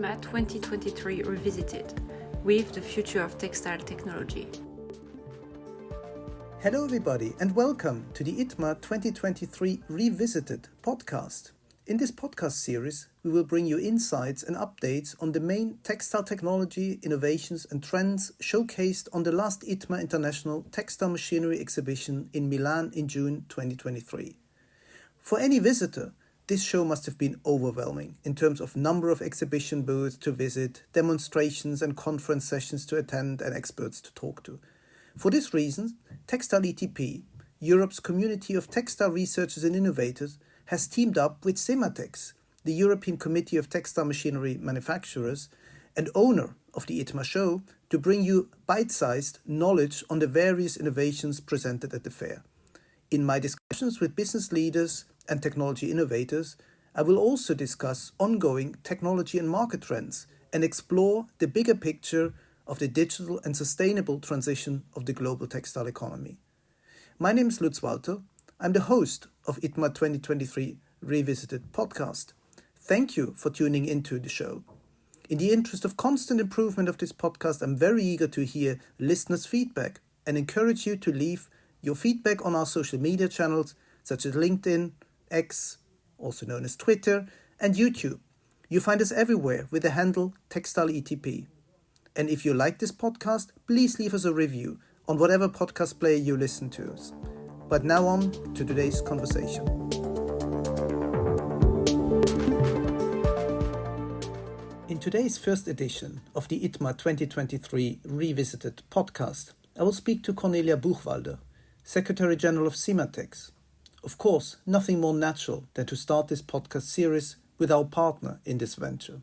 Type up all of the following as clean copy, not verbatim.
ITMA 2023 Revisited with the future of textile technology. Hello everybody and welcome to the ITMA 2023 Revisited podcast. In this podcast series, we will bring you insights and updates on the main textile technology, innovations and trends showcased on the last ITMA International Textile Machinery Exhibition in Milan in June 2023. For any visitor, this show must have been overwhelming in terms of number of exhibition booths to visit, demonstrations and conference sessions to attend and experts to talk to. For this reason, Textile ETP, Europe's community of textile researchers and innovators, has teamed up with CEMATEX, the European Committee of Textile Machinery Manufacturers and owner of the ITMA show, to bring you bite-sized knowledge on the various innovations presented at the fair. In my discussions with business leaders and technology innovators, I will also discuss ongoing technology and market trends and explore the bigger picture of the digital and sustainable transition of the global textile economy. My name is Lutz. I'm the host of ITMA 2023 Revisited podcast. Thank you for tuning into the show. In the interest of constant improvement of this podcast, I'm very eager to hear listeners' feedback and encourage you to leave your feedback on our social media channels such as LinkedIn, X, also known as Twitter, and YouTube. You find us everywhere with the handle Textile ETP. And if you like this podcast, please leave us a review on whatever podcast player you listen to us. But now on to today's conversation. In today's first edition of the ITMA 2023 Revisited podcast, I will speak to Cornelia Buchwalder, Secretary General of CEMATEX. Of course, nothing more natural than to start this podcast series with our partner in this venture.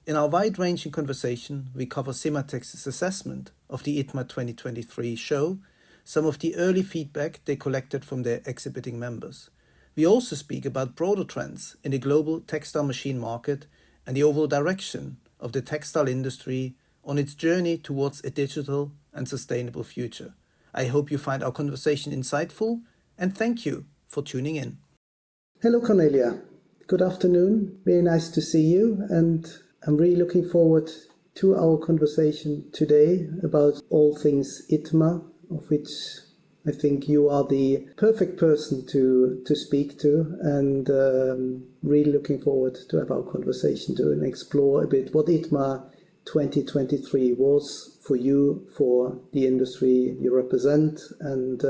In our wide-ranging conversation, we cover CEMATEX's assessment of the ITMA 2023 show, some of the early feedback they collected from their exhibiting members. We also speak about broader trends in the global textile machine market and the overall direction of the textile industry on its journey towards a digital and sustainable future. I hope you find our conversation insightful, and thank you for tuning in. Hello Cornelia, good afternoon. Very nice to see you, and I'm really looking forward to our conversation today about all things ITMA, of which I think you are the perfect person to speak to, and really looking forward to have our conversation to and explore a bit what ITMA 2023 was for you, for the industry you represent, and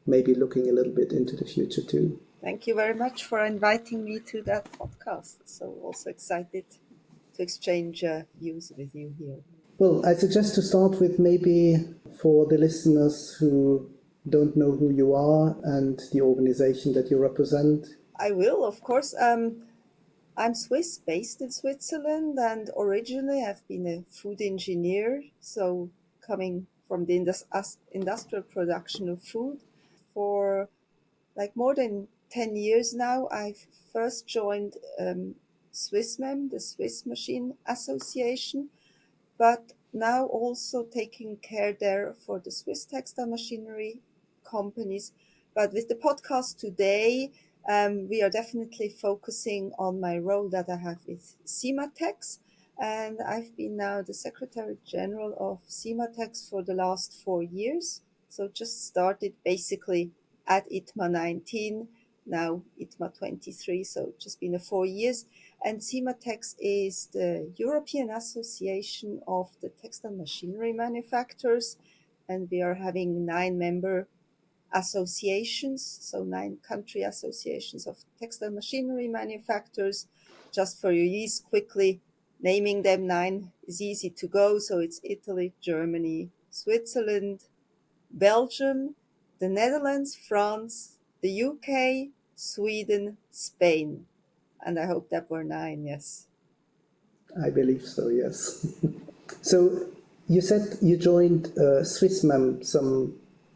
maybe looking a little bit into the future too. Thank you very much for inviting me to that podcast. So also excited to exchange views with you here. Well, I suggest to start with maybe for the listeners who don't know who you are and the organization that you represent. I will, of course. I'm Swiss, based in Switzerland, and originally I've been a food engineer, so coming from the industrial production of food. For like more than 10 years now, I've first joined SwissMem, the Swiss Machine Association, but now also taking care there for the Swiss textile machinery companies. But with the podcast today, we are definitely focusing on my role that I have with CEMATEX. And I've been now the Secretary General of CEMATEX for the last 4 years. So just started basically at ITMA 19, now ITMA 23, so just been 4 years. And CEMATEX is the European Association of the Textile Machinery Manufacturers, and we are having 9 member associations, so 9 country associations of textile machinery manufacturers. Just for your ease, quickly naming them, 9 is easy to go. So it's Italy, Germany, Switzerland, Belgium, the Netherlands, France, the UK, Sweden, Spain. And I hope that were 9, yes. I believe so, yes. So you said you joined SwissMem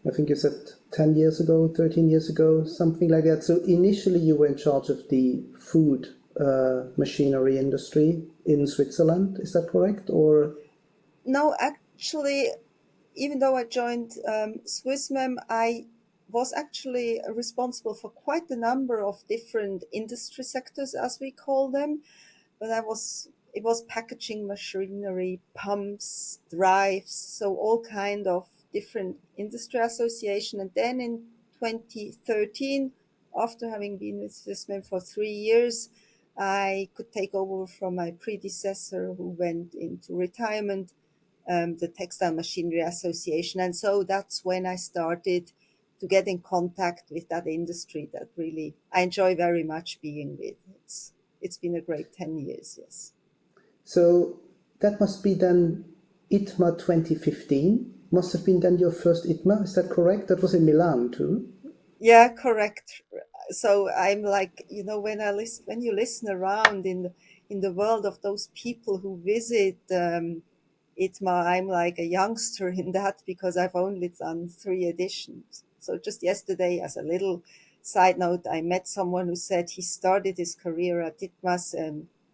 I think you said 10 years ago, 13 years ago, something like that. So initially you were in charge of the food machinery industry in Switzerland. Is that correct? Or no, actually, even though I joined SwissMem, I was actually responsible for quite a number of different industry sectors, as we call them. But I was it was packaging machinery, pumps, drives, so all kind of different industry association. And then in 2013, after having been with Swissmem for 3 years, I could take over from my predecessor who went into retirement, the Textile Machinery Association. And so that's when I started to get in contact with that industry that really I enjoy very much being with. It's been a great 10 years, yes. So that must be then ITMA 2015. Must have been then your first ITMA, is that correct? That was in Milan too? Yeah, correct. So I'm like, when you listen around in the world of those people who visit ITMA, I'm like a youngster in that because I've only done 3 editions. So just yesterday, as a little side note, I met someone who said he started his career at ITMA's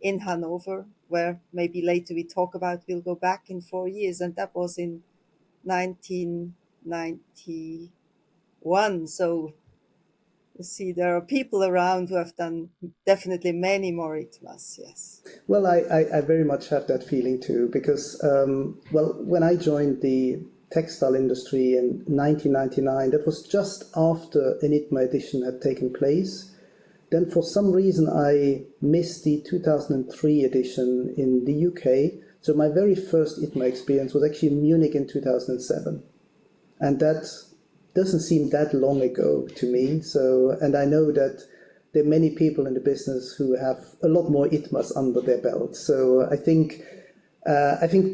in Hanover, where maybe later we talk about we'll go back in 4 years, and that was in 1991. So you see, there are people around who have done definitely many more ITMAs, yes. Well, I very much have that feeling too, because, when I joined the textile industry in 1999, that was just after an ITMA edition had taken place. Then for some reason, I missed the 2003 edition in the UK. So my very first ITMA experience was actually in Munich in 2007. And that doesn't seem that long ago to me. So, and I know that there are many people in the business who have a lot more ITMAs under their belt. So I think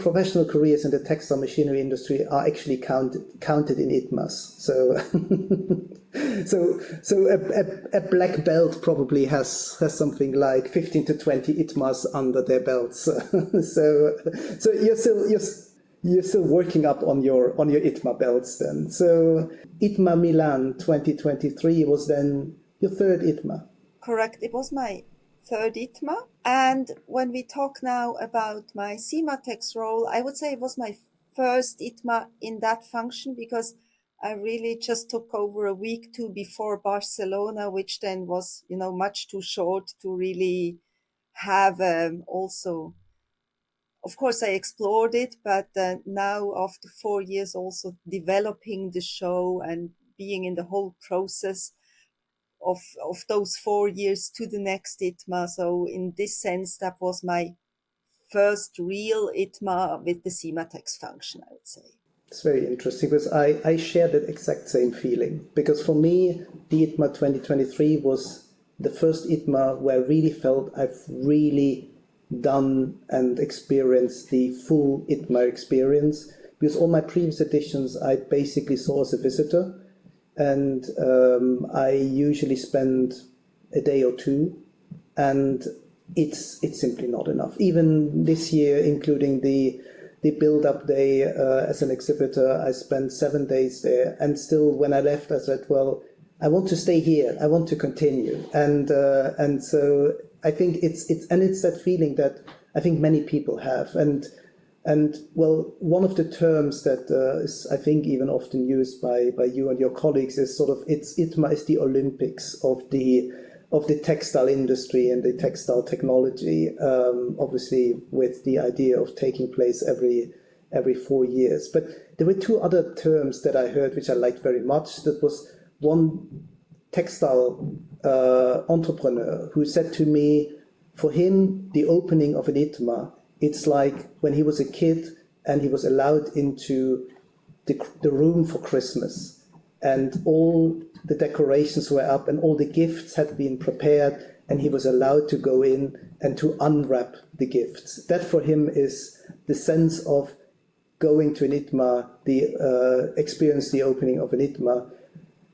professional careers in the textile machinery industry are actually counted in ITMAs. So, so a black belt probably has something like 15 to 20 ITMAs under their belts. So you're still working up on your ITMA belts then. So ITMA Milan 2023 was then your third ITMA. Correct. It was my third ITMA. And when we talk now about my CEMATEX role, I would say it was my first ITMA in that function, because I really just took over a week, 2 before Barcelona, which then was, much too short to really have also. Of course, I explored it, but now after 4 years, also developing the show and being in the whole process of those 4 years to the next ITMA. So in this sense, that was my first real ITMA with the CEMATEX function, I would say. It's very interesting because I share that exact same feeling. Because for me, the ITMA 2023 was the first ITMA where I really felt I've really done and experienced the full ITMA experience. Because all my previous editions I basically saw as a visitor, and I usually spend a day or two, and it's simply not enough. Even this year, including the build-up day as an exhibitor, I spent 7 days there, and still when I left, I said, well, I want to stay here. I want to continue, and so I think it's that feeling that I think many people have, and well, one of the terms that is, I think, even often used by you and your colleagues is sort of ITMA is the Olympics of the textile industry and the textile technology, obviously with the idea of taking place every 4 years. But there were 2 other terms that I heard which I liked very much. That was one textile entrepreneur who said to me, for him, the opening of an ITMA, it's like when he was a kid and he was allowed into the room for Christmas, and all the decorations were up and all the gifts had been prepared, and he was allowed to go in and to unwrap the gifts. That for him is the sense of going to an ITMA, experience the opening of an ITMA.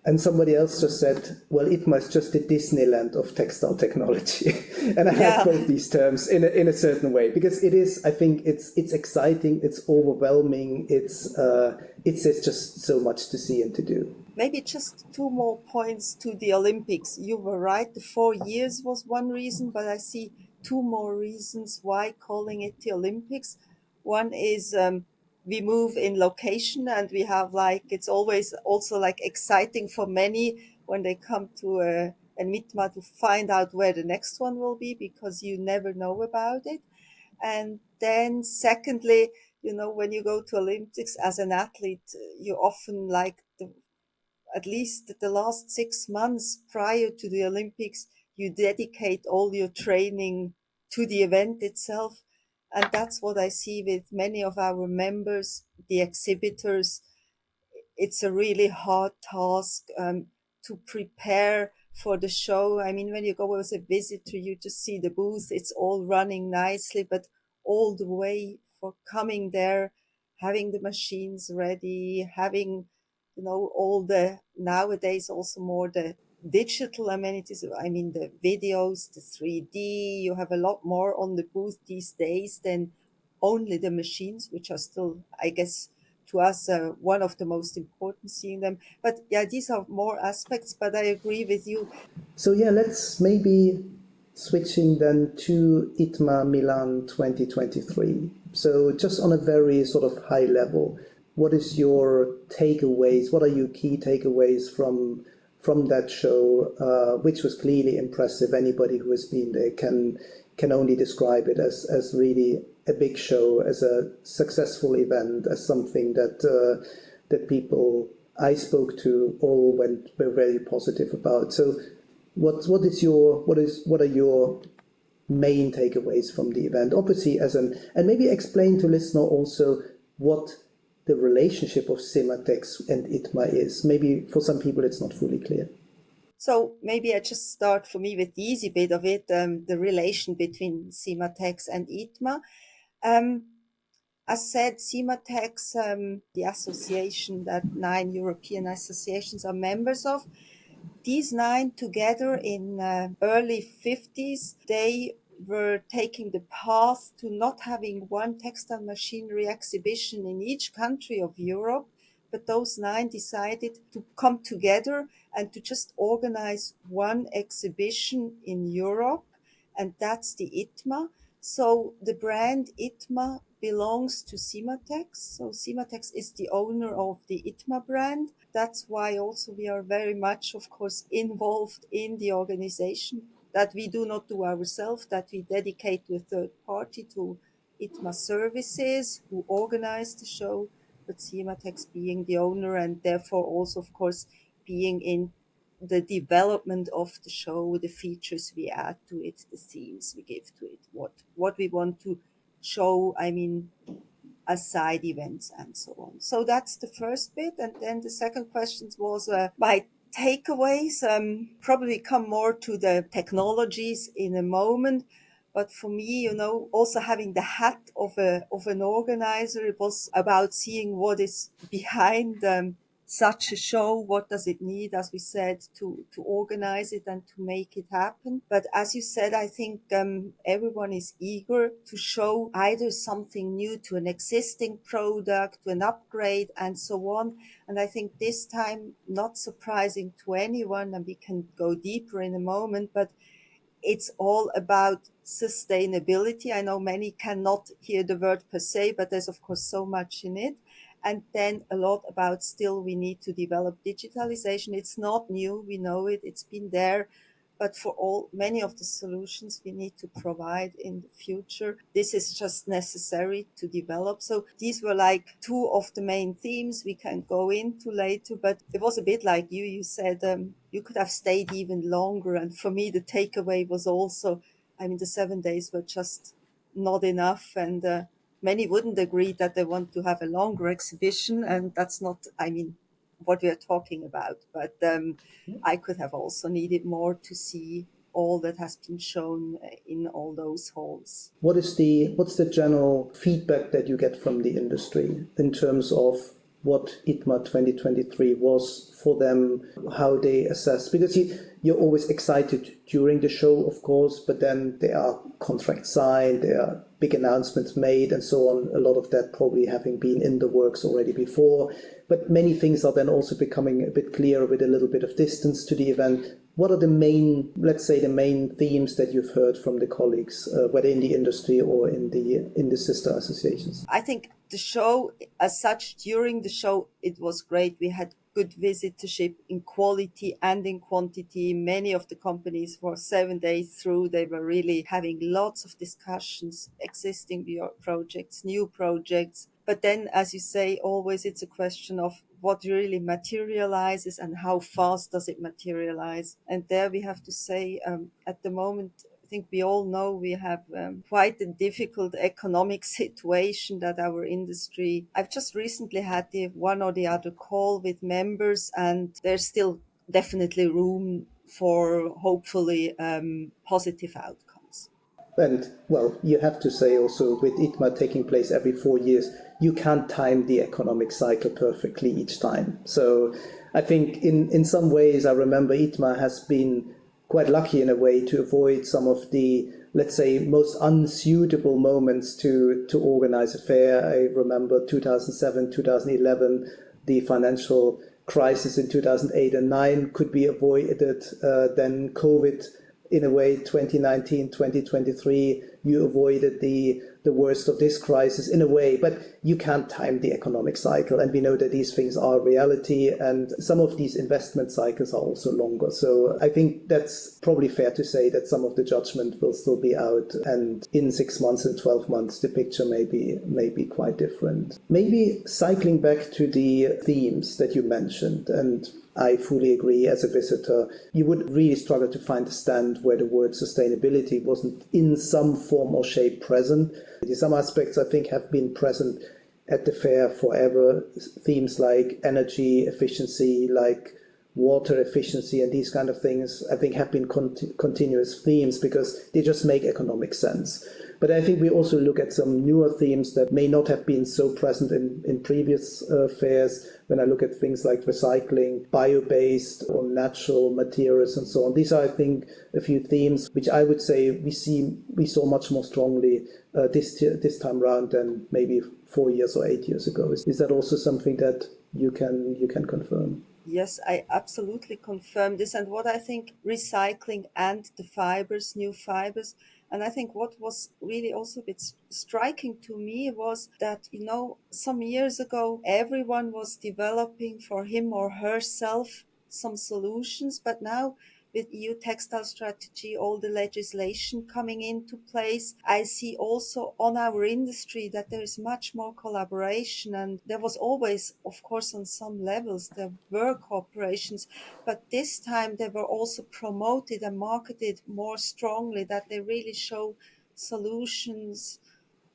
And somebody else just said, well, ITMA is just the Disneyland of textile technology. And I have both these terms in a certain way, because it is, I think it's exciting, it's overwhelming, it's there's just so much to see and to do. Maybe just 2 more points to the Olympics. You were right, the 4 years was one reason, but I see 2 more reasons why calling it the Olympics. One is we move in location, and we have it's always also exciting for many when they come to a ITMA to find out where the next one will be, because you never know about it. And then secondly, when you go to Olympics as an athlete, you often at least the last 6 months prior to the Olympics, you dedicate all your training to the event itself. And that's what I see with many of our members, the exhibitors. It's a really hard task to prepare for the show. I mean, when you go as a visitor, you just see the booth, it's all running nicely, but all the way for coming there, having the machines ready, having, all the nowadays also more the digital amenities. I mean, the videos, the 3D, you have a lot more on the booth these days than only the machines, which are still, I guess, to us, one of the most important, seeing them. But yeah, these are more aspects, but I agree with you. So yeah, let's maybe switching then to ITMA Milan 2023. So just on a very sort of high level, what is your takeaways? What are your key takeaways from that show, which was clearly impressive? Anybody who has been there can only describe it as really a big show, as a successful event, as something that people I spoke to all were very positive about. So what are your main takeaways from the event? Obviously, and maybe explain to listener also what the relationship of CEMATEX and ITMA is. Maybe for some people it's not fully clear. So maybe I just start for me with the easy bit of it, the relation between CEMATEX and ITMA. As said, CEMATEX, the association that 9 European associations are members of, these 9 together in early 50s, they were taking the path to not having one textile machinery exhibition in each country of Europe, but those 9 decided to come together and to just organize one exhibition in Europe, and that's the ITMA. So the brand ITMA belongs to CEMATEX. So CEMATEX is the owner of the ITMA brand. That's why also we are very much, of course, involved in the organization, that we do not do ourselves, that we dedicate to a third party, to ITMA services, who organize the show, but CEMATEX being the owner and therefore also, of course, being in the development of the show, the features we add to it, the themes we give to it, what we want to show, I mean, as side events and so on. So that's the first bit. And then the second question was my takeaways. Probably come more to the technologies in a moment. But for me, also having the hat of an organizer, it was about seeing what is behind such a show. What does it need, as we said, to organize it and to make it happen? But as you said, I think everyone is eager to show either something new to an existing product, to an upgrade, and so on. And I think this time, not surprising to anyone, and we can go deeper in a moment, but it's all about sustainability. I know many cannot hear the word per se, but there's of course so much in it. And then a lot about still we need to develop digitalization. It's not new, we know it, it's been there. But for many of the solutions we need to provide in the future, this is just necessary to develop. So these were like 2 of the main themes we can go into later. But it was a bit like you said, you could have stayed even longer. And for me, the takeaway was also, I mean, the 7 days were just not enough. And many wouldn't agree that they want to have a longer exhibition. And that's not, I mean, what we are talking about. But I could have also needed more to see all that has been shown in all those halls. What's the general feedback that you get from the industry in terms of what ITMA 2023 was for them, how they assess? Because you're always excited during the show, of course, but then there are contracts signed, there are big announcements made and so on, a lot of that probably having been in the works already before. But many things are then also becoming a bit clearer with a little bit of distance to the event. What are the main themes that you've heard from the colleagues, whether in the industry or in the sister associations? I think the show as such, during the show, it was great. We had good visitorship in quality and in quantity. Many of the companies for 7 days through, they were really having lots of discussions, existing projects, new projects. But then, as you say, always it's a question of what really materializes and how fast does it materialize. And there we have to say, at the moment, I think we all know we have quite a difficult economic situation that our industry. I've just recently had the one or the other call with members, and there's still definitely room for hopefully positive outcomes. And well, you have to say also with ITMA taking place every 4 years, you can't time the economic cycle perfectly each time. So I think in some ways, I remember ITMA has been quite lucky in a way to avoid some of the, let's say, most unsuitable moments to organize a fair. I remember 2007, 2011, the financial crisis in 2008 and 9 could be avoided. Then COVID, in a way, 2019, 2023, you avoided the worst of this crisis in a way, but you can't time the economic cycle. And we know that these things are reality, and some of these investment cycles are also longer. So I think that's probably fair to say that some of the judgment will still be out, and in 6 months and 12 months, the picture may be quite different. Maybe cycling back to the themes that you mentioned, and I fully agree, as a visitor, you would really struggle to find a stand where the word sustainability wasn't in some form or shape present. Some aspects, I think, have been present at the fair forever. Themes like energy efficiency, like water efficiency, and these kind of things, I think, have been continuous themes because they just make economic sense. But I think we also look at some newer themes that may not have been so present in previous fairs. When I look at things like recycling, bio-based or natural materials and so on, these are, I think, a few themes which I would say we saw much more strongly this time around than maybe 4 years or 8 years ago. Is that also something that you can confirm? Yes, I absolutely confirm this. And what I think recycling and the fibers, new fibers, and I think what was really also a bit striking to me was that, some years ago, everyone was developing for him or herself some solutions, but now with EU textile strategy, all the legislation coming into place, I see also on our industry that there is much more collaboration. And there was always, of course, on some levels, there were cooperations, but this time they were also promoted and marketed more strongly, that they really show solutions,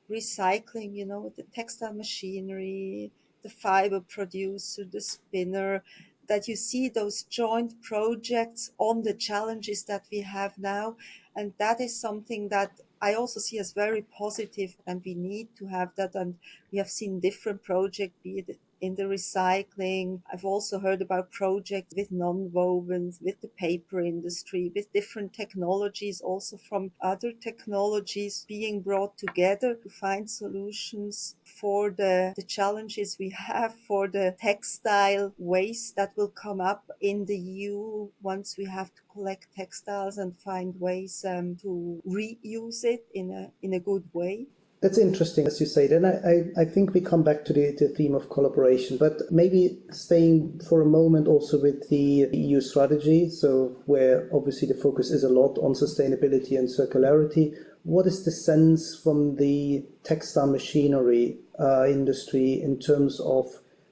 recycling, the textile machinery, the fiber producer, the spinner, that you see those joint projects on the challenges that we have now. And that is something that I also see as very positive, and we need to have that. And we have seen different projects, be it in the recycling. I've also heard about projects with non-wovens, with the paper industry, with different technologies, also from other technologies being brought together to find solutions for the challenges we have, for the textile waste that will come up in the EU once we have to collect textiles and find ways to reuse it in a good way. That's interesting, as you say. Then I think we come back to the theme of collaboration, but maybe staying for a moment also with the EU strategy, so where obviously the focus is a lot on sustainability and circularity. What is the sense from the textile machinery industry in terms of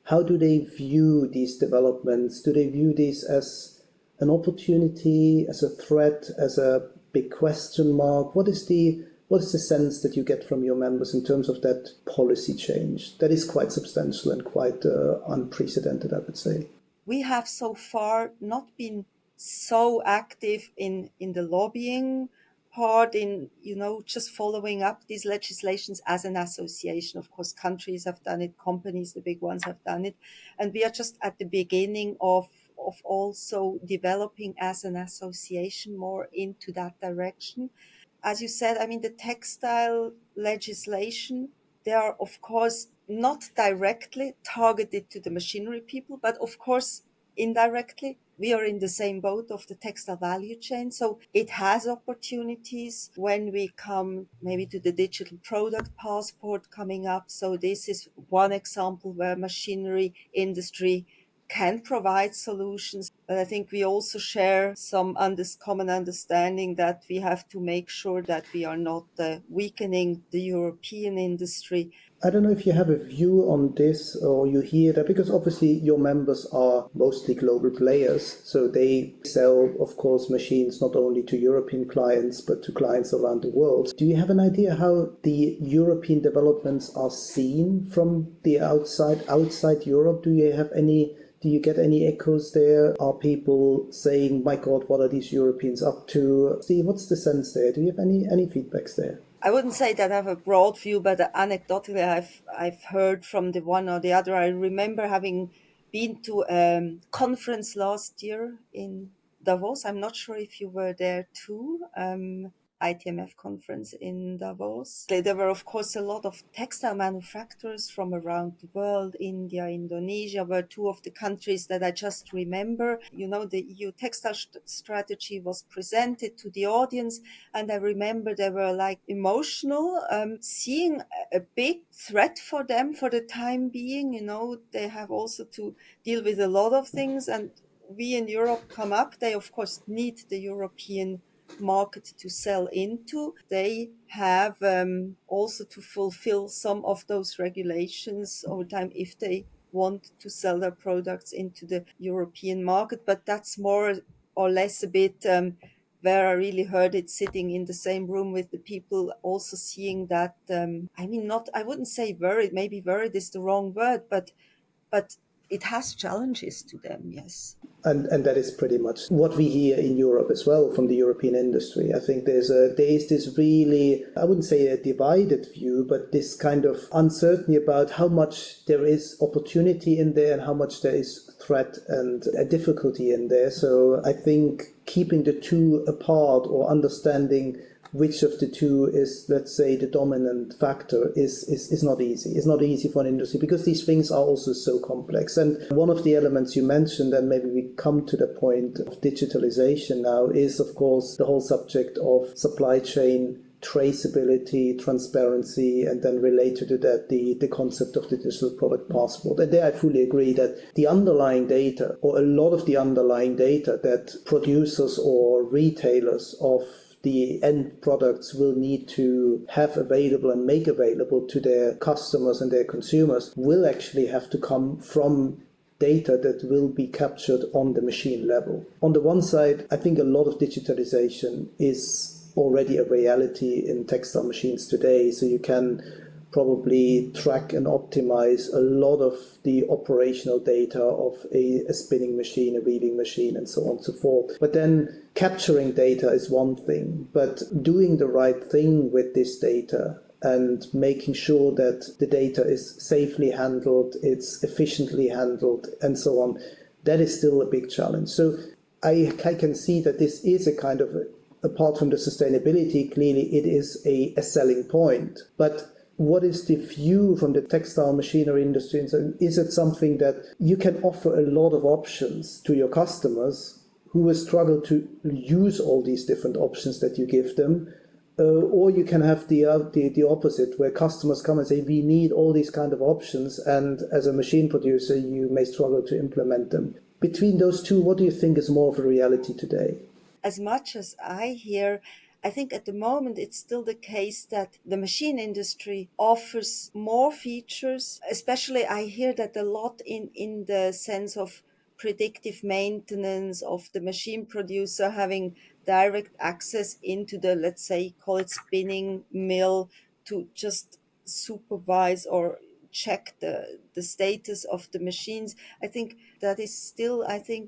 how do they view these developments? Do they view these as an opportunity, as a threat, as a big question mark? What is the sense that you get from your members in terms of that policy change? That is quite substantial and quite unprecedented, I would say. We have so far not been so active in the lobbying part, in, just following up these legislations as an association. Of course, countries have done it, companies, the big ones have done it. And we are just at the beginning of also developing as an association more into that direction. As you said, the textile legislation, they are, of course, not directly targeted to the machinery people, but of course, indirectly, we are in the same boat of the textile value chain. So it has opportunities when we come maybe to the digital product passport coming up. So this is one example where machinery industry can provide solutions. But I think we also share some common understanding that we have to make sure that we are not weakening the European industry. I don't know if you have a view on this or you hear that, because obviously your members are mostly global players. So they sell, of course, machines not only to European clients, but to clients around the world. Do you have an idea how the European developments are seen from the outside Europe? Do you get any echoes there? Are people saying, my God, what are these Europeans up to? Steve, what's the sense there? Do you have any feedbacks there? I wouldn't say that I have a broad view, but anecdotally, I've heard from the one or the other. I remember having been to a conference last year in Davos. I'm not sure if you were there too. ITMF conference in Davos. There were, of course, a lot of textile manufacturers from around the world. India, Indonesia were two of the countries that I just remember. You know, the EU textile strategy was presented to the audience, and I remember they were like emotional, seeing a big threat for them for the time being. You know, they have also to deal with a lot of things, and we in Europe come up. They, of course, need the European market to sell into. They have also to fulfill some of those regulations over time if they want to sell their products into the European market. But that's more or less a bit where I really heard it, sitting in the same room with the people, also seeing that, I wouldn't say worried, maybe worried is the wrong word, but it has challenges to them, yes. And that is pretty much what we hear in Europe as well from the European industry. I think there is this really, I wouldn't say a divided view, but this kind of uncertainty about how much there is opportunity in there and how much there is threat and a difficulty in there. So I think keeping the two apart or understanding which of the two is, let's say, the dominant factor is not easy. It's not easy for an industry because these things are also so complex. And one of the elements you mentioned, and maybe we come to the point of digitalization now, is, of course, the whole subject of supply chain traceability, transparency, and then related to that, the concept of the digital product passport. And there I fully agree that the underlying data, or a lot of the underlying data that producers or retailers of the end products will need to have available and make available to their customers and their consumers will actually have to come from data that will be captured on the machine level. On the one side, I think a lot of digitalization is already a reality in textile machines today, so you can probably track and optimize a lot of the operational data of a spinning machine, a weaving machine, and so on and so forth. But then capturing data is one thing, but doing the right thing with this data and making sure that the data is safely handled, it's efficiently handled, and so on, that is still a big challenge. So I can see that this is a kind of, apart from the sustainability, clearly it is a selling point. But what is the view from the textile machinery industry? Is it something that you can offer a lot of options to your customers who will struggle to use all these different options that you give them? Or you can have the opposite, where customers come and say, we need all these kind of options, and as a machine producer, you may struggle to implement them. Between those two, what do you think is more of a reality today? As much as I hear, I think at the moment it's still the case that the machine industry offers more features, especially I hear that a lot in the sense of predictive maintenance of the machine producer having direct access into the, let's say, call it spinning mill to just supervise or check the status of the machines. I think that is still,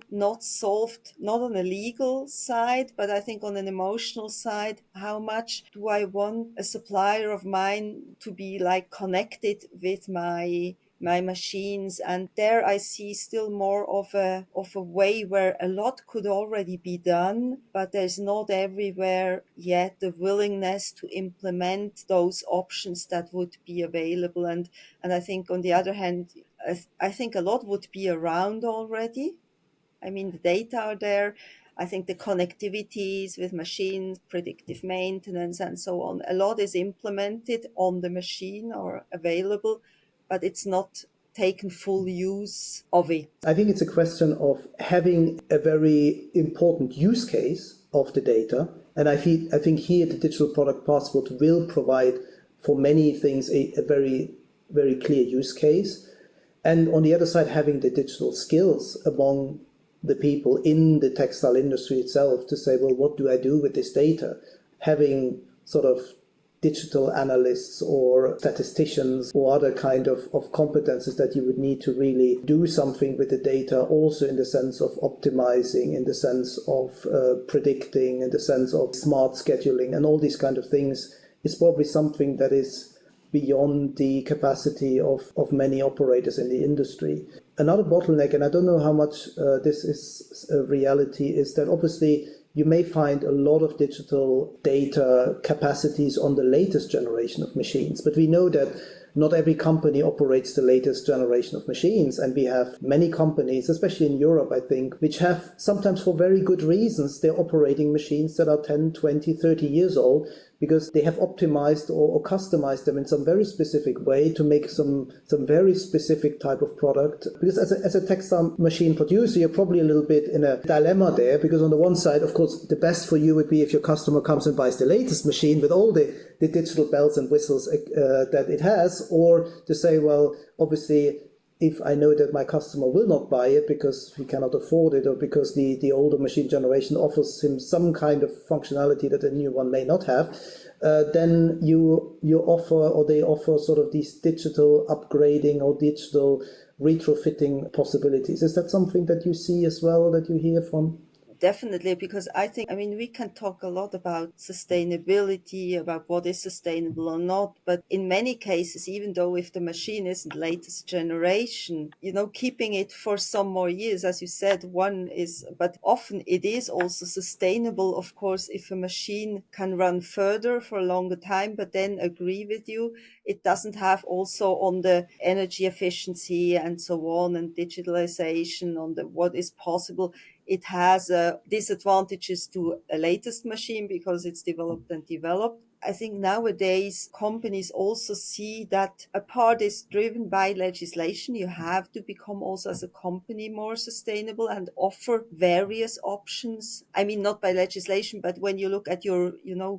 not solved, not on a legal side, but I think on an emotional side. How much do I want a supplier of mine to be like connected with my machines? And there I see still more of a way where a lot could already be done, but there's not everywhere yet the willingness to implement those options that would be available. And I think on the other hand, I think a lot would be around already. I mean, the data are there. I think the connectivities with machines, predictive maintenance, and so on, a lot is implemented on the machine or available, but it's not taken full use of it. I think it's a question of having a very important use case of the data. And I think here the digital product passport will provide for many things a very, very clear use case. And on the other side, having the digital skills among the people in the textile industry itself to say, well, what do I do with this data? Having sort of digital analysts or statisticians or other kind of competences that you would need to really do something with the data, also in the sense of optimizing, in the sense of predicting, in the sense of smart scheduling and all these kind of things, is probably something that is beyond the capacity of many operators in the industry. Another bottleneck, and I don't know how much this is a reality, is that obviously you may find a lot of digital data capacities on the latest generation of machines, but we know that not every company operates the latest generation of machines, and we have many companies, especially in Europe, I think, which have, sometimes for very good reasons, they're operating machines that are 10, 20, 30 years old, because they have optimized or customized them in some very specific way to make some very specific type of product. Because as a textile machine producer, you're probably a little bit in a dilemma there, because on the one side, of course, the best for you would be if your customer comes and buys the latest machine with all the digital bells and whistles that it has, or to say, well, obviously, if I know that my customer will not buy it because he cannot afford it, or because the older machine generation offers him some kind of functionality that the new one may not have, then you offer, or they offer, sort of these digital upgrading or digital retrofitting possibilities. Is that something that you see as well, that you hear from? Definitely, because I mean, we can talk a lot about sustainability, about what is sustainable or not, but in many cases, even though if the machine isn't latest generation, keeping it for some more years, as you said, but often it is also sustainable, of course, if a machine can run further for a longer time, but then agree with you, it doesn't have also on the energy efficiency and so on, and digitalization on what is possible. It has disadvantages to a latest machine because it's developed. I think nowadays companies also see that a part is driven by legislation. You have to become also as a company more sustainable and offer various options. I mean, not by legislation, but when you look at your,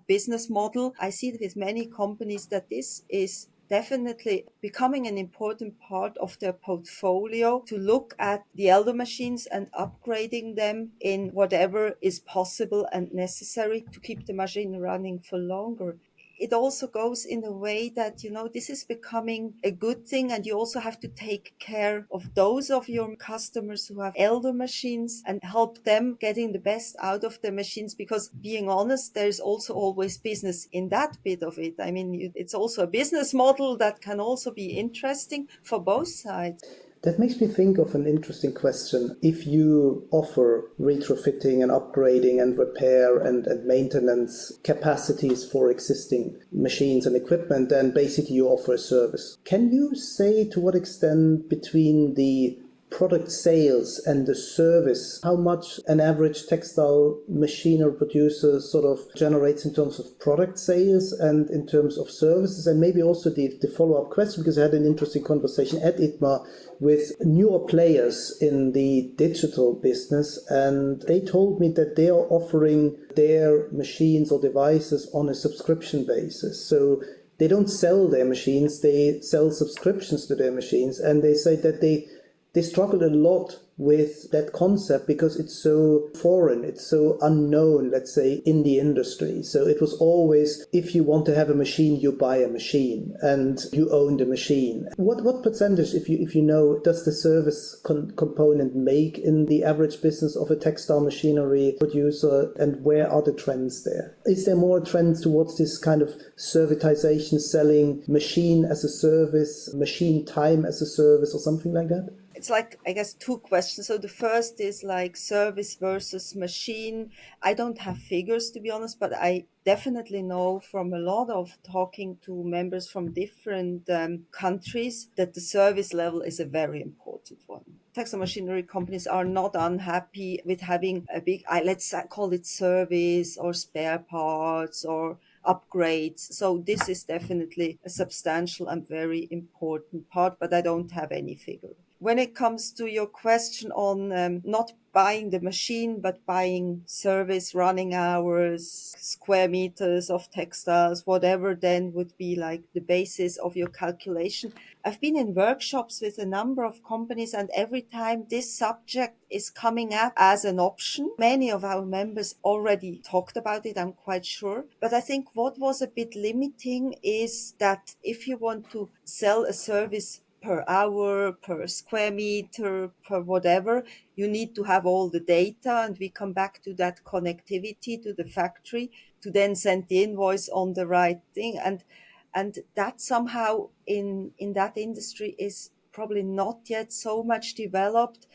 business model, I see with many companies that this is definitely becoming an important part of their portfolio, to look at the elder machines and upgrading them in whatever is possible and necessary to keep the machine running for longer. It also goes in a way that, this is becoming a good thing, and you also have to take care of those of your customers who have elder machines and help them getting the best out of their machines, because being honest, there's also always business in that bit of it. I mean, it's also a business model that can also be interesting for both sides. That makes me think of an interesting question. If you offer retrofitting and upgrading and repair and maintenance capacities for existing machines and equipment, then basically you offer a service. Can you say to what extent between the product sales and the service, how much an average textile machine or producer sort of generates in terms of product sales and in terms of services? And maybe also the follow-up question, because I had an interesting conversation at ITMA with newer players in the digital business, and they told me that they are offering their machines or devices on a subscription basis. So they don't sell their machines, they sell subscriptions to their machines, and they say that they struggled a lot with that concept because it's so foreign, it's so unknown, let's say, in the industry. So it was always, if you want to have a machine, you buy a machine and you own the machine. What percentage, if you know, does the service component make in the average business of a textile machinery producer, and where are the trends there? Is there more trends towards this kind of servitization, selling machine as a service, machine time as a service, or something like that? It's like, I guess, two questions. So the first is like service versus machine. I don't have figures, to be honest, but I definitely know from a lot of talking to members from different countries that the service level is a very important one. Textile machinery companies are not unhappy with having a big, let's call it service or spare parts or upgrades. So this is definitely a substantial and very important part, but I don't have any figure. When it comes to your question on not buying the machine, but buying service, running hours, square meters of textiles, whatever then would be like the basis of your calculation. I've been in workshops with a number of companies, and every time this subject is coming up as an option, many of our members already talked about it, I'm quite sure. But I think what was a bit limiting is that if you want to sell a service per hour, per square meter, per whatever, you need to have all the data. And we come back to that connectivity to the factory to then send the invoice on the right thing. And that somehow in that industry is probably not yet so much developed.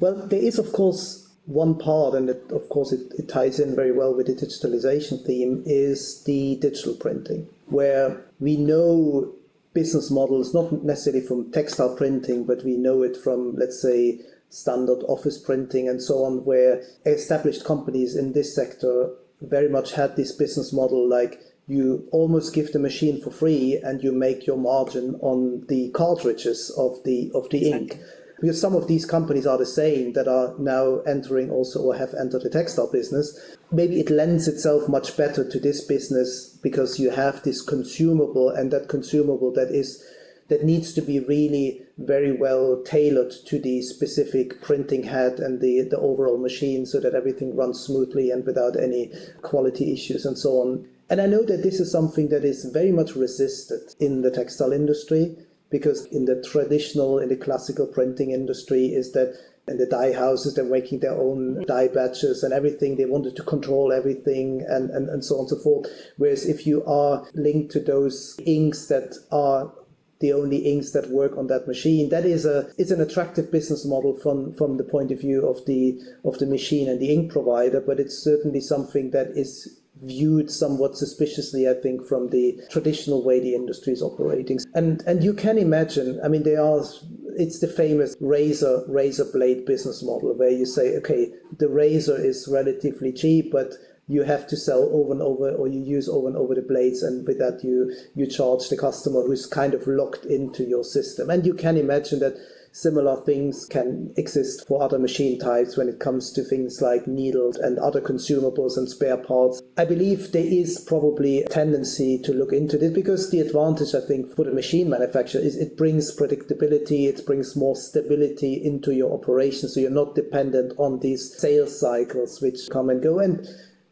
Well, there is, of course, one part, and of course it ties in very well with the digitalization theme, is the digital printing, where we know business models, not necessarily from textile printing, but we know it from, let's say, standard office printing and so on, where established companies in this sector very much had this business model like you almost give the machine for free and you make your margin on the cartridges of the ink. Because some of these companies are the same that are now entering also or have entered the textile business. Maybe it lends itself much better to this business because you have this consumable, and that consumable that needs to be really very well tailored to the specific printing head and the overall machine so that everything runs smoothly and without any quality issues and so on. And I know that this is something that is very much resisted in the textile industry, because in the classical printing industry is that in the dye houses, they're making their own dye batches and everything. They wanted to control everything and so on and so forth. Whereas if you are linked to those inks that are the only inks that work on that machine, that is an attractive business model from the point of view of the machine and the ink provider, but it's certainly something that is viewed somewhat suspiciously, I think, from the traditional way the industry is operating. And you can imagine, I mean, it's the famous razor blade business model where you say, okay, the razor is relatively cheap, but you have to sell over and over, or you use over and over the blades, and with that you charge the customer who's kind of locked into your system. And you can imagine that similar things can exist for other machine types when it comes to things like needles and other consumables and spare parts. I believe there is probably a tendency to look into this because the advantage, I think, for the machine manufacturer is it brings predictability, it brings more stability into your operation, so you're not dependent on these sales cycles which come and go. And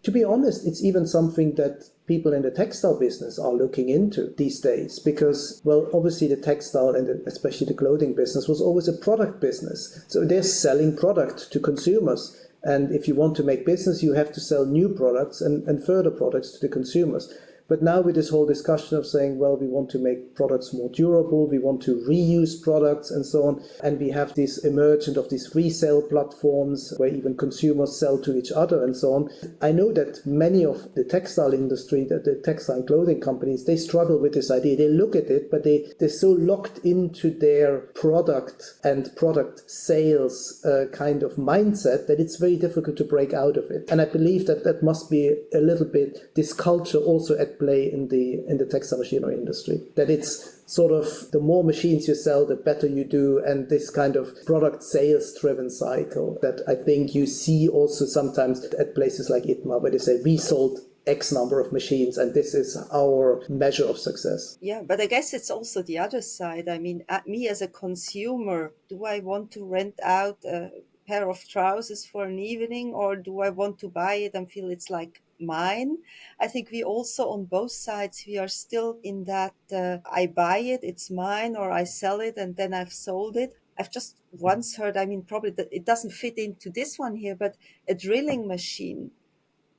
to be honest, it's even something that people in the textile business are looking into these days because, well, obviously the textile and especially the clothing business was always a product business. So they're selling product to consumers. And if you want to make business, you have to sell new products and further products to the consumers. But now with this whole discussion of saying, well, we want to make products more durable, we want to reuse products and so on, and we have this emergence of these resale platforms where even consumers sell to each other and so on. I know that many of the textile industry, the textile and clothing companies, they struggle with this idea. They look at it, but they're so locked into their product and product sales kind of mindset that it's very difficult to break out of it. And I believe that must be a little bit this culture also at play in the textile machinery industry, that it's sort of the more machines you sell, the better you do, and this kind of product sales driven cycle that I think you see also sometimes at places like ITMA where they say we sold X number of machines and this is our measure of success. Yeah, but I guess it's also the other side. I mean, me as a consumer, do I want to rent out a pair of trousers for an evening, or do I want to buy it and feel it's like mine? I think we also on both sides, we are still in that I buy it, it's mine, or I sell it and then I've sold it. I've just once heard, I mean, probably it doesn't fit into this one here, but a drilling machine.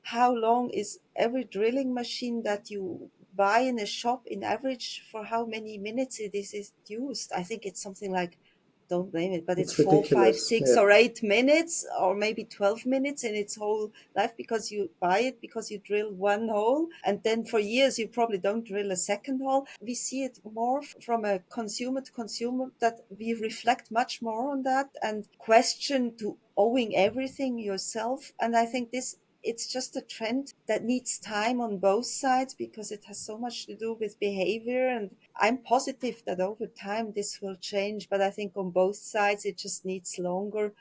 How long is every drilling machine that you buy in a shop in average, for how many minutes it is used? I think it's something like, don't blame it, but it's 4, 5, ridiculous. 6 Yeah. or 8 minutes, or maybe 12 minutes in its whole life, because you buy it because you drill one hole and then for years you probably don't drill a second hole. We see it more from a consumer to consumer, that we reflect much more on that and question to owing everything yourself. And I think this it's just a trend that needs time on both sides because it has so much to do with behavior. And I'm positive that over time this will change. But I think on both sides, it just needs longer.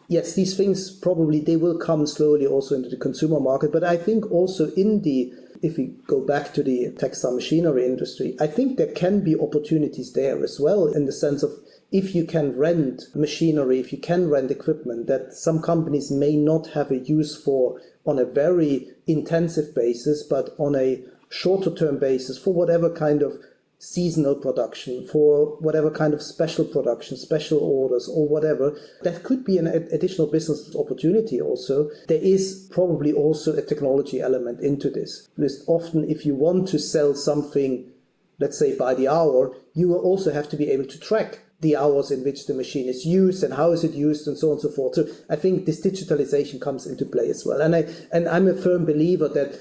Yes, these things probably they will come slowly also into the consumer market. But I think also if we go back to the textile machinery industry, I think there can be opportunities there as well, in the sense of if you can rent machinery, if you can rent equipment that some companies may not have a use for on a very intensive basis, but on a shorter term basis for whatever kind of seasonal production, for whatever kind of special production, special orders or whatever, that could be an additional business opportunity also. There is probably also a technology element into this. Because often if you want to sell something, let's say by the hour, you will also have to be able to track the hours in which the machine is used and how is it used and so on and so forth. So I think this digitalization comes into play as well. And I'm a firm believer that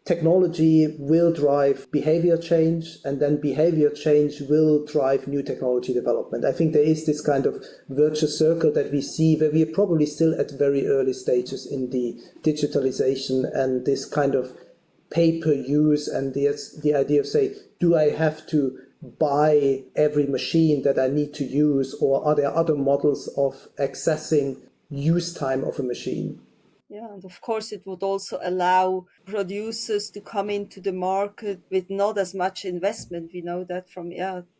technology will drive behavior change, and then behavior change will drive new technology development. I think there is this kind of virtuous circle that we see where we are probably still at very early stages in the digitalization and this kind of pay-per-use and the idea of say, do I have to buy every machine that I need to use, or are there other models of accessing use time of a machine? Yeah, and of course, it would also allow producers to come into the market with not as much investment. We know that from,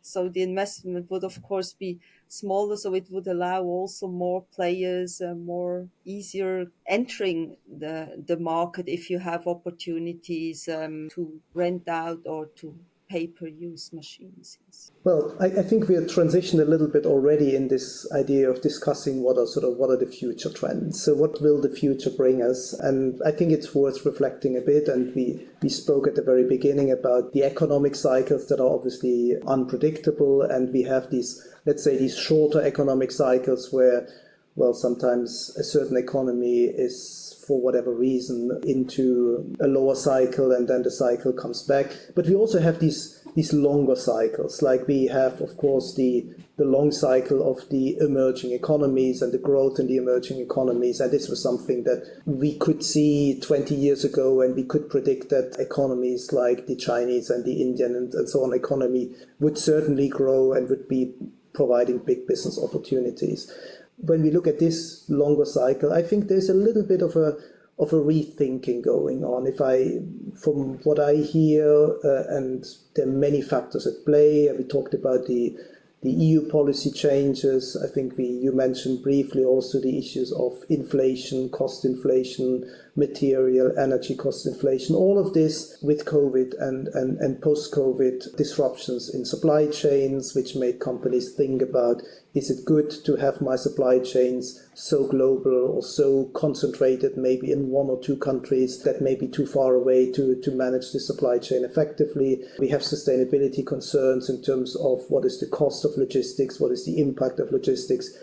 so the investment would, of course, be smaller. So it would allow also more players, more easier entering the market if you have opportunities to rent out or to pay-per-use machines. Well, I think we have transitioned a little bit already in this idea of discussing what are the future trends. So what will the future bring us? And I think it's worth reflecting a bit. And we spoke at the very beginning about the economic cycles that are obviously unpredictable. And we have these, let's say, these shorter economic cycles where, well, sometimes a certain economy is, for whatever reason, into a lower cycle and then the cycle comes back. But we also have these longer cycles, like we have, of course, the long cycle of the emerging economies and the growth in the emerging economies. And this was something that we could see 20 years ago, and we could predict that economies like the Chinese and the Indian and so on economy would certainly grow and would be providing big business opportunities. When we look at this longer cycle, I think there's a little bit of a rethinking going on. From what I hear, and there are many factors at play. We talked about the EU policy changes. I think you mentioned briefly also the issues of inflation, cost inflation, material, energy cost inflation. All of this with COVID and post-COVID disruptions in supply chains, which made companies think about, is it good to have my supply chains so global or so concentrated maybe in one or two countries that may be too far away to manage the supply chain effectively? We have sustainability concerns in terms of what is the cost of logistics, what is the impact of logistics.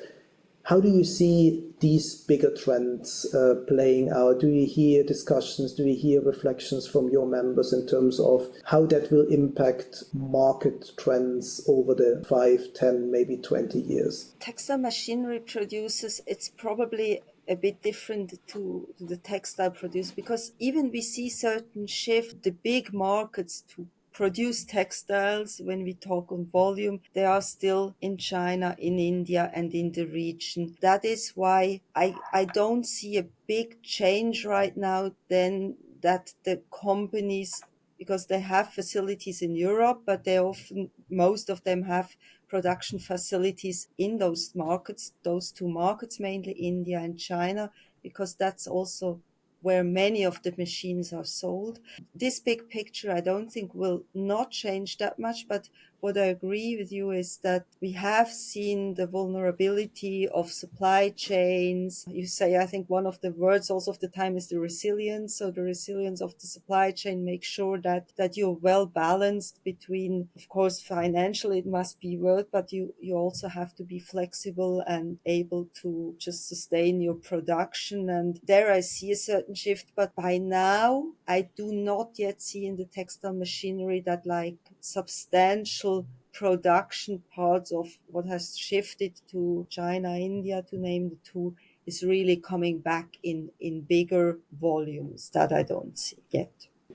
How do you see these bigger trends playing out? Do you hear discussions, do you hear reflections from your members in terms of how that will impact market trends over the 5, 10, maybe 20 years? Textile machinery producers, it's probably a bit different to the textile produce, because even we see certain shift, the big markets to produce textiles, when we talk on volume, they are still in China, in India, and in the region. That is why I don't see a big change right now then, that the companies, because they have facilities in Europe, but they often, most of them have production facilities in those markets, those two markets, mainly India and China, because that's also where many of the machines are sold. This big picture, I don't think will not change that much, but what I agree with you is that we have seen the vulnerability of supply chains. You say, I think one of the words also of the time is the resilience. So the resilience of the supply chain makes sure that you're well balanced between, of course, financially it must be worth, but you also have to be flexible and able to just sustain your production. And there I see a certain shift, but by now I do not yet see in the textile machinery that like substantial production parts of what has shifted to China, India, to name the two, is really coming back in bigger volumes. That I don't see yet.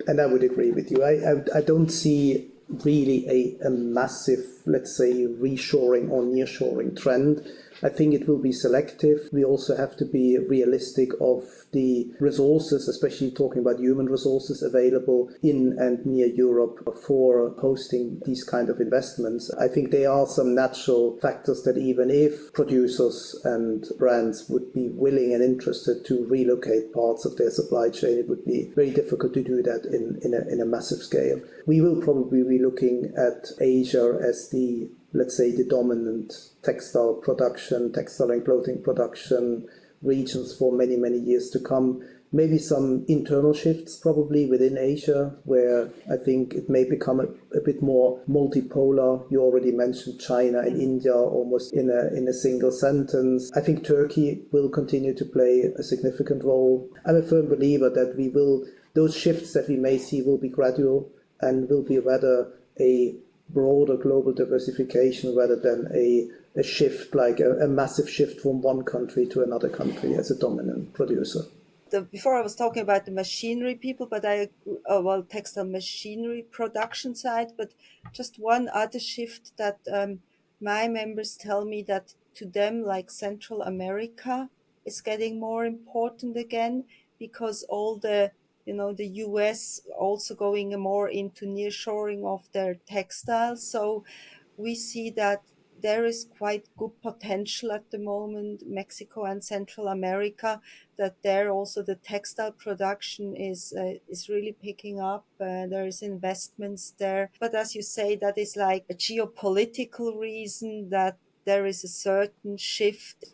And I would agree with you. I don't see really a massive, let's say, reshoring or nearshoring trend. I think it will be selective. We also have to be realistic of the resources, especially talking about human resources available in and near Europe for hosting these kind of investments. I think there are some natural factors that even if producers and brands would be willing and interested to relocate parts of their supply chain, it would be very difficult to do that in a massive scale. We will probably be looking at Asia as the, let's say, the dominant textile and clothing production regions for many, many years to come. Maybe some internal shifts probably within Asia, where I think it may become a bit more multipolar. You already mentioned China and India almost in a single sentence. I think Turkey will continue to play a significant role. I'm a firm believer that those shifts that we may see will be gradual and will be rather a broader global diversification rather than a shift, like a massive shift from one country to another country as a dominant producer. Before I was talking about the machinery people, but textile machinery production side, but just one other shift that my members tell me that to them, like Central America is getting more important again, because all the US also going more into nearshoring of their textiles. So we see that there is quite good potential at the moment, Mexico and Central America, that there also the textile production is really picking up. There is investments there. But as you say, that is like a geopolitical reason that there is a certain shift.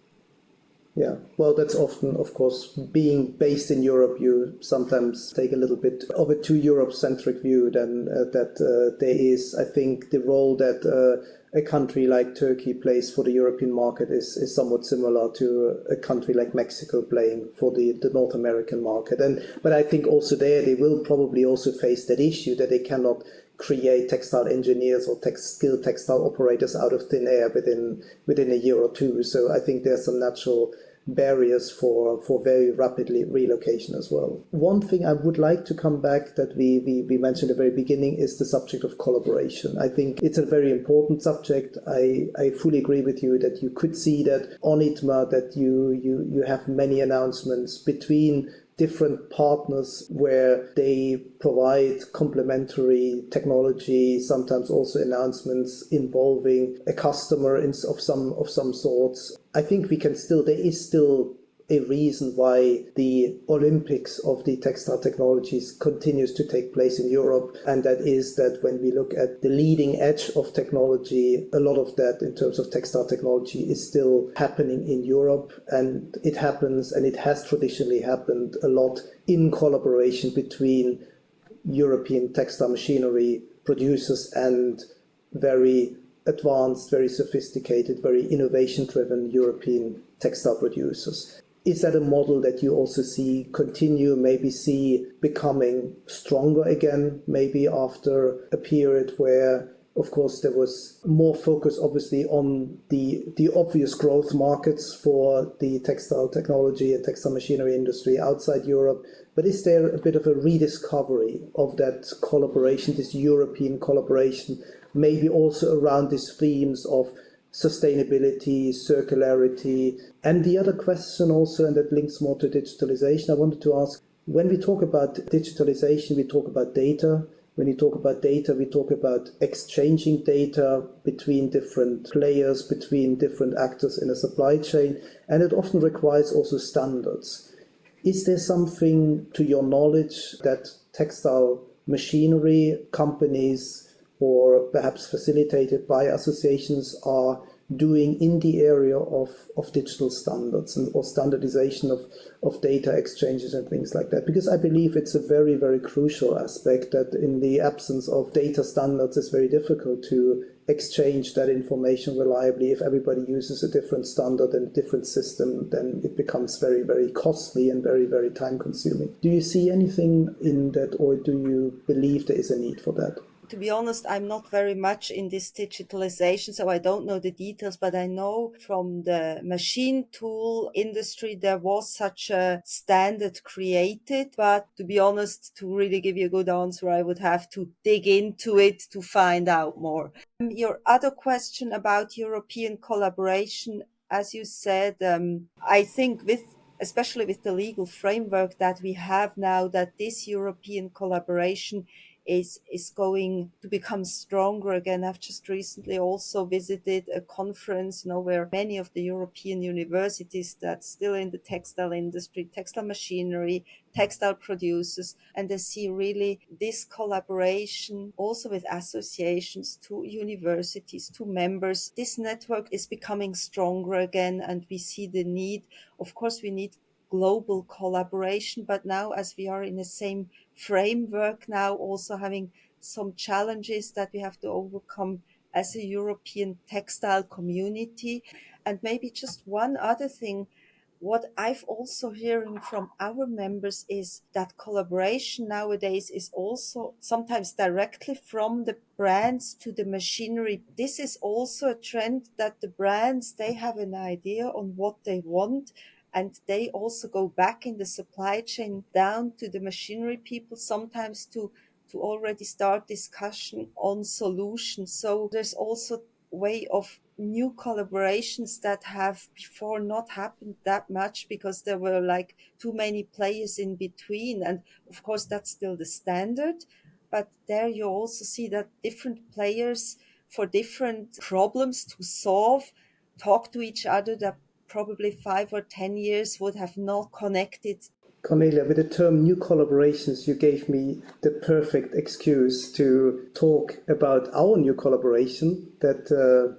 Yeah, well, that's often, of course, being based in Europe, you sometimes take a little bit of a too Europe-centric view than that there is, I think, the role that a country like Turkey plays for the European market is somewhat similar to a country like Mexico playing for the North American market. But I think also there they will probably also face that issue that they cannot create textile engineers or skilled textile operators out of thin air within a year or two. So I think there's some natural barriers for very rapidly relocation as well. One thing I would like to come back that we mentioned at the very beginning is the subject of collaboration. I think it's a very important subject. I fully agree with you that you could see that on ITMA that you have many announcements between different partners where they provide complementary technology, sometimes also announcements involving a customer of some sorts. I think there is still a reason why the Olympics of the textile technologies continues to take place in Europe, and that is that when we look at the leading edge of technology, a lot of that in terms of textile technology is still happening in Europe, and it happens, and it has traditionally happened a lot in collaboration between European textile machinery producers and very advanced, very sophisticated, very innovation-driven European textile producers. Is that a model that you also see continue, maybe see becoming stronger again, maybe after a period where, of course, there was more focus, obviously, on the obvious growth markets for the textile technology and textile machinery industry outside Europe? But is there a bit of a rediscovery of that collaboration, this European collaboration, maybe also around these themes of sustainability, circularity? And the other question also, and that links more to digitalization, I wanted to ask, when we talk about digitalization, we talk about data. When you talk about data, we talk about exchanging data between different players, between different actors in a supply chain, and it often requires also standards. Is there something, to your knowledge, that textile machinery companies or perhaps facilitated by associations are doing in the area of digital standards or standardization of data exchanges and things like that? Because I believe it's a very, very crucial aspect that in the absence of data standards, it's very difficult to exchange that information reliably. If everybody uses a different standard and a different system, then it becomes very, very costly and very, very time consuming. Do you see anything in that, or do you believe there is a need for that? To be honest, I'm not very much in this digitalization, so I don't know the details, but I know from the machine tool industry, there was such a standard created. But to be honest, to really give you a good answer, I would have to dig into it to find out more. Your other question about European collaboration, as you said, I think especially with the legal framework that we have now, that this European collaboration is going to become stronger again. I've just recently also visited a conference, where many of the European universities that's still in the textile industry, textile machinery, textile producers, and they see really this collaboration also with associations, to universities, to members. This network is becoming stronger again, and we see the need. Of course, we need global collaboration, but now as we are in the same framework, now also having some challenges that we have to overcome as a European textile community. And maybe just one other thing, what I've also hearing from our members is that collaboration nowadays is also sometimes directly from the brands to the machinery. This is also a trend that the brands, they have an idea on what they want, and they also go back in the supply chain down to the machinery people, sometimes to already start discussion on solutions. So there's also way of new collaborations that have before not happened that much because there were like too many players in between. And of course, that's still the standard. But there you also see that different players for different problems to solve talk to each other that probably 5 or 10 years would have not connected. Cornelia, with the term new collaborations, you gave me the perfect excuse to talk about our new collaboration that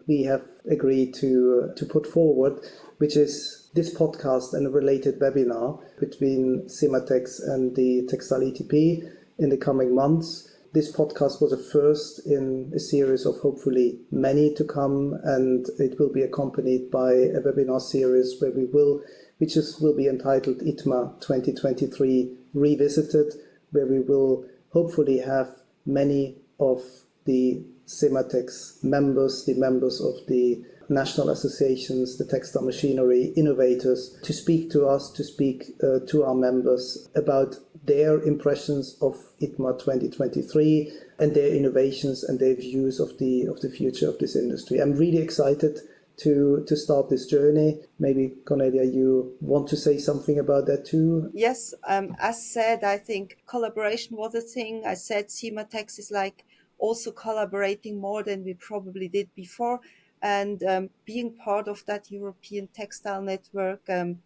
we have agreed to put forward, which is this podcast and a related webinar between CEMATEX and the Textile ETP in the coming months. This podcast was a first in a series of hopefully many to come, and it will be accompanied by a webinar series which will be entitled ITMA2023 Revisited, where we will hopefully have many of the CEMATEX members, the members of the national associations, the textile machinery innovators, to speak to us, to speak to our members about their impressions of ITMA 2023 and their innovations and their views of the future of this industry. I'm really excited to start this journey. Maybe, Cornelia, you want to say something about that too? Yes, as said, I think collaboration was a thing. I said CEMATEX is like also collaborating more than we probably did before. And being part of that European textile network, I'm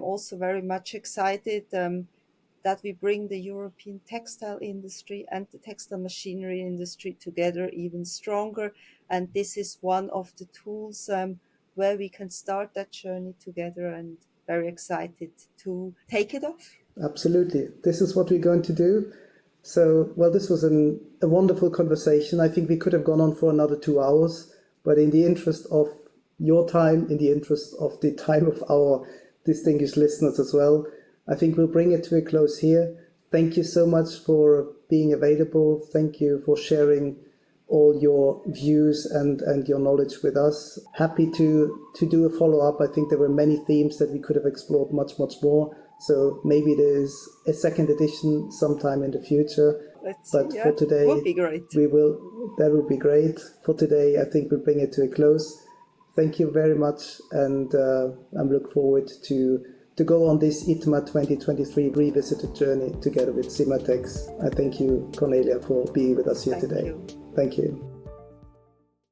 also very much excited that we bring the European textile industry and the textile machinery industry together even stronger. And this is one of the tools where we can start that journey together, and very excited to take it off. Absolutely. This is what we're going to do. So, well, this was a wonderful conversation. I think we could have gone on for another 2 hours, but in the interest of your time, in the interest of the time of our distinguished listeners as well, I think we'll bring it to a close here. Thank you so much for being available. Thank you for sharing all your views and your knowledge with us. Happy to do a follow-up. I think there were many themes that we could have explored much more. So maybe there's a second edition sometime in the future. But for today, would be great. That would be great. For today, I think we'll bring it to a close. Thank you very much, and I'm looking forward to go on this ITMA 2023 Revisited journey together with CEMATEX. I thank you, Cornelia, for being with us here today. Thank you.